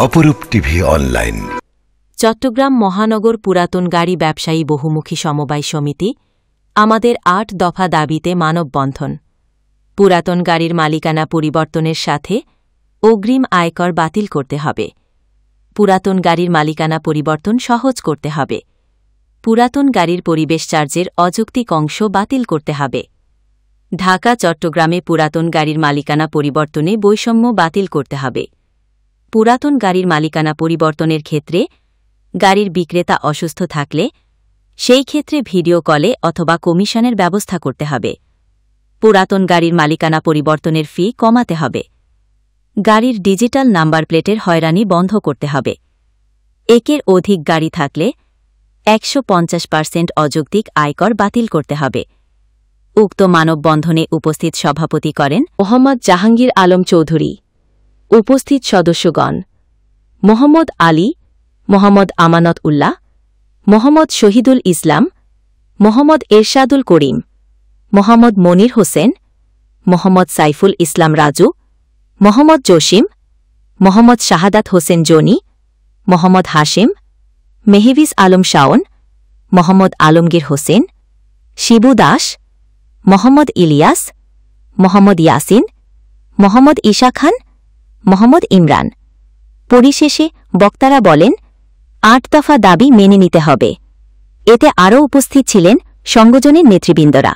অপরূপ TV online. Chittagong মহানগর পুরাতন গাড়ি ব্যবসায়ী বহুমুখী সমবায় সমিতি আমাদের ৮ দফা দাবিতে মানববন্ধন। পুরাতন গাড়ির মালিকানা পরিবর্তনের সাথে অগ্রিম আয়কর বাতিল করতে হবে। পুরাতন গাড়ির মালিকানা পরিবর্তন সহজ করতে হবে। পুরাতন গাড়ির পরিবেশ চার্জের অযৌক্তিক অংশ বাতিল করতে হবে। ঢাকা চট্টগ্রামে পুরাতন গাড়ির মালিকানা পরিবর্তনে বৈষম্য বাতিল করতে হবে। পুরাতন গাড়ির মালিকানা পরিবর্তনের ক্ষেত্রে গাড়ির বিক্রেতা অসুস্থ থাকলে সেই ক্ষেত্রে ভিডিও কলে অথবা কমিশনের ব্যবস্থা করতে হবে। পুরাতন গাড়ির মালিকানা পরিবর্তনের ফি কমাতে হবে। গাড়ির ডিজিটাল নাম্বার প্লেটের হয়রানি বন্ধ করতে হবে। একের অধিক গাড়ি থাকলে ১৫০% অযৌক্তিক আয়কর বাতিল করতে হবে। উক্ত মানববন্ধনে উপস্থিত সভাপতি করেন মোহাম্মদ জাহাঙ্গীর আলম চৌধুরী। উপস্থিত সদস্যগণ মোহাম্মদ আলী, মোহাম্মদ আমানত উল্লাহ, মোহাম্মদ শহীদুল ইসলাম, মোহাম্মদ এরশাদুল করিম, মোহাম্মদ মনির হোসেন, মোহাম্মদ সাইফুল ইসলাম রাজু, মোহাম্মদ জসিম, মোহাম্মদ শাহাদাত হোসেন জনি, মোহাম্মদ হাশেম, মেহভিজ আলম শাওন, মোহাম্মদ আলমগীর হোসেন, শিবু দাস, মোহাম্মদ ইলিয়াস, মোহাম্মদ ইয়াসিন, মোহাম্মদ ঈশা খান, মোহাম্মদ ইমরান। পরিশেষে বক্তারা বলেন ৮ দফা দাবি মেনে নিতে হবে। এতে আরও উপস্থিত ছিলেন সংগঠনের নেতৃবৃন্দরা।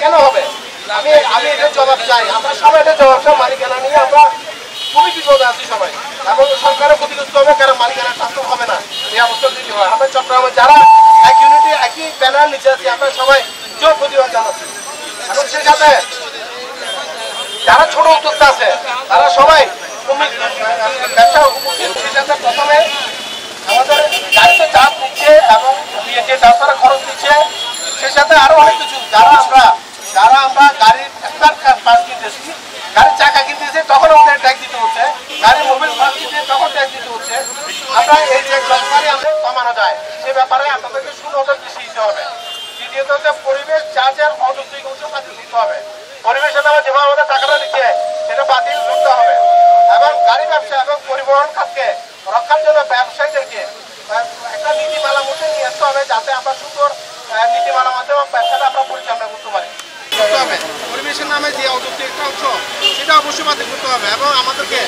কেন হবে আমি এটা জবাব চাই। আমরা সবাই এটা জবাব চাই। মালিকানা নিয়ে আমরা খুবই বিপদে আছি সবাই, এবং সরকারের ক্ষতিগ্রস্ত হবে, কারণ মালিকানা ট্রান্সফার হবে না। এই অবস্থা যদি হয়, আমরা চট্টগ্রামে যারা এক ইউনিটি একই ব্যানার নিচে আছি, আমরা সবাই জোর প্রতিবাদ জানাচ্ছি। এবং সেই সাথে যারা ছোট উদ্যোক্তা আছে তারা সবাই ব্যবসা সেই সাথে প্রথমে আমাদের গাড়িতে চাপ নিচ্ছে এবং যে ট্রান্সফারের খরচ দিচ্ছে, সেই সাথে আরো অনেক কিছু যারা আমরা গাড়ির পার্টস কিনতেছি, গাড়ির চাকা কিনতেছি, তখন আমাদের ট্যাক্স দিতে হচ্ছে। গাড়ির মোবাইল পার্টস কিনতে তখন ট্যাক্স দিতে হচ্ছে। আমরা এই যে ট্রান্সফারে আমাদের কমানো যায় সে ব্যাপারে আপনাদেরকে সুনজর দৃষ্টি দিতে হবে। দ্বিতীয়ত হচ্ছে পরিবেশ চার্জের অযৌক্তিক অংশ বাতিল করতে হবে। পরিবেশের নামে যেভাবে আমাদের টাকাটা দিচ্ছে সেটা বাতিল করতে হবে, এবং গাড়ি ব্যবসা এবং পরিবহন খাতকে রক্ষার জন্য ব্যবসায়ীদেরকে একটা নীতিমালা মধ্যে নিয়ে আসতে হবে, যাতে আমরা সুন্দর নীতিমালার মাধ্যমে ব্যবসাটা আমরা পরিচালনা করতে পারি। পরিবেশের নামে যে অযৌক্তিক একটা অংশ সেটা অবশ্যই বাতিল করতে হবে, এবং আমাদেরকে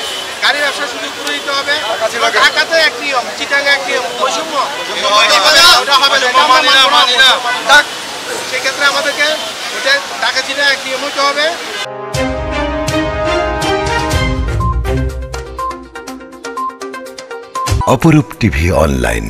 গাড়ি ব্যবসা সুযোগ করে দিতে হবে। ঢাকাতে এক নিয়ম, চিটাঙ্গে এক নিয়ম, বৈষম্য ওটা হবে না। সেক্ষেত্রে আমাদেরকে ঢাকা চিটা এক নিয়ম হতে হবে। অপরূপ টিভি অনলাইন।